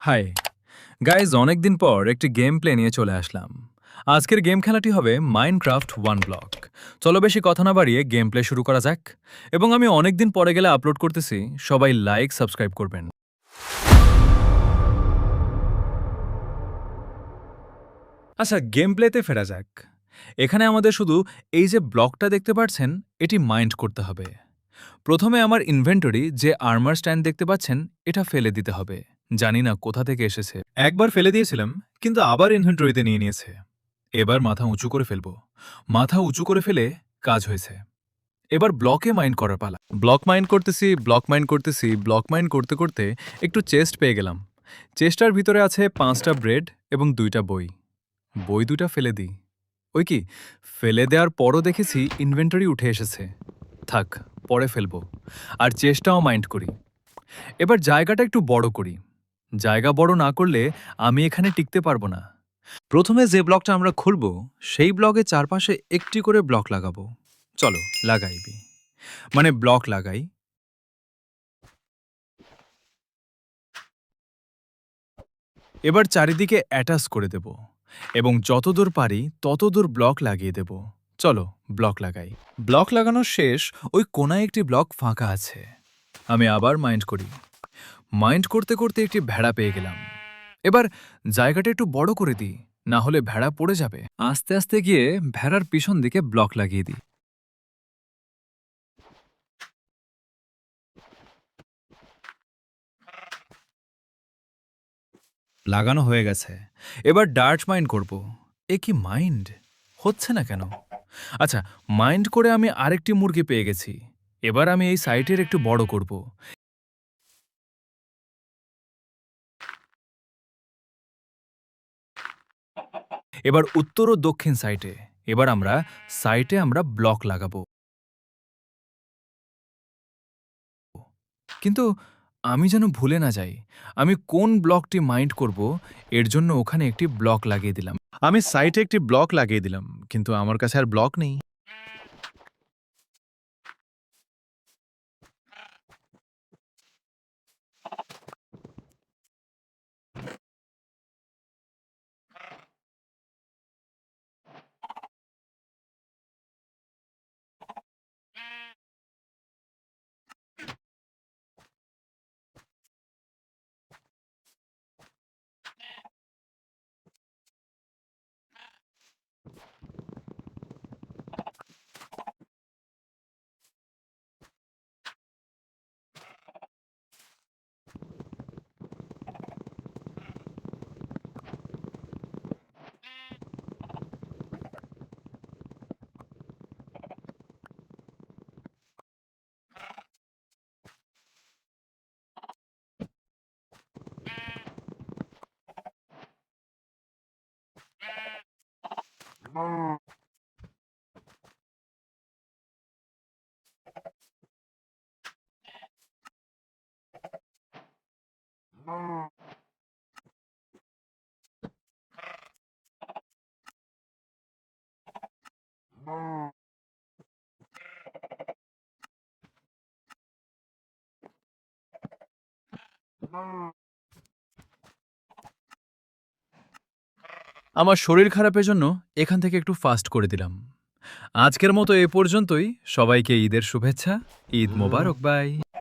Hi guys, অনেকদিন পর একটি গেম প্লে নিয়ে চলে আসলাম। আজকের গেম খেলাটি হবে মাইনক্রাফট ওয়ান ব্লক। চলো বেশি কথা না বাড়িয়ে গেম প্লে শুরু করা যাক। এবং আমি অনেকদিন পরে গেলে আপলোড করতেছি, সবাই লাইক সাবস্ক্রাইব করবেন। আচ্ছা, গেম প্লেতে ফেরা যাক। এখানে আমাদের শুধু এই যে ব্লকটা দেখতে পাচ্ছেন, এটি মাইন্ড করতে হবে। প্রথমে আমার ইনভেন্টরি যে আর্মার স্ট্যান্ড দেখতে পাচ্ছেন, এটা ফেলে দিতে হবে। জানি না কোথা থেকে এসেছে। একবার ফেলে দিয়েছিলাম, কিন্তু আবার ইনভেন্টরিতে নিয়ে নিয়েছে। এবার মাথা উঁচু করে ফেলবো। মাথা উঁচু করে ফেলে কাজ হয়েছে। এবার ব্লকে মাইন্ড করার পালা। ব্লক মাইন্ড করতেছি, ব্লক মাইন্ড করতে করতে একটু চেস্ট পেয়ে গেলাম। চেস্টার ভিতরে আছে 5টা ব্রেড এবং 2টা বই। বই 2টা ফেলে দিই। ওই কি, ফেলে দেওয়ার পরও দেখেছি ইনভেন্টরি উঠে এসেছে। থাক, পরে ফেলবো। আর চেষ্টাও মাইন্ড করি। এবার জায়গাটা একটু বড় করি। জায়গা বড় না করলে আমি এখানে টিকতে পারবো না। প্রথমে যে ব্লকটা আমরা খুলব, সেই ব্লকের চারপাশে একটি করে ব্লক লাগাবো। চলো লাগাইবি, মানে ব্লক লাগাই। এবার চারিদিকে অ্যাটাচ করে দেব এবং যতদূর পারি ততদূর ব্লক লাগিয়ে দেব। চলো ব্লক লাগাই। ব্লক লাগানো শেষ। ওই কোনায় একটি ব্লক ফাঁকা আছে। আমি আবার মাইন্ড করি। মাইন্ড করতে করতে একটি ভেড়া পেয়ে গেলাম। এবার জায়গাটা একটু বড় করে দিই, না হলে ভেড়া পড়ে যাবে। আস্তে আস্তে গিয়ে ভেড়ার পিছন দিকে ব্লক লাগিয়ে দিই। লাগানো হয়ে গেছে। এবার ডার্ট মাইন্ড করব। এ কি মাইন্ড হচ্ছে না কেন? আচ্ছা, মাইন্ড করে আমি আরেকটি মুরগি পেয়ে গেছি। এবার আমি এই সাইটের একটু বড় করব। এবার উত্তর ও দক্ষিণ সাইটে। এবার আমরা সাইটে ব্লক লাগাবো। কিন্তু আমি যেন ভুলে না যাই আমি কোন ব্লকটি মাইন্ড করব। এর জন্য ওখানে একটি ব্লক লাগিয়ে দিলাম। আমি সাইটে একটি ব্লক লাগিয়ে দিলাম, কিন্তু আমার কাছে আর ব্লক নেই। আমার শরীর খারাপের জন্য এখান থেকে একটু ফাস্ট করে দিলাম। আজকের মতো এ পর্যন্তই। সবাইকে ঈদের শুভেচ্ছা। ঈদ মোবারক। বাই।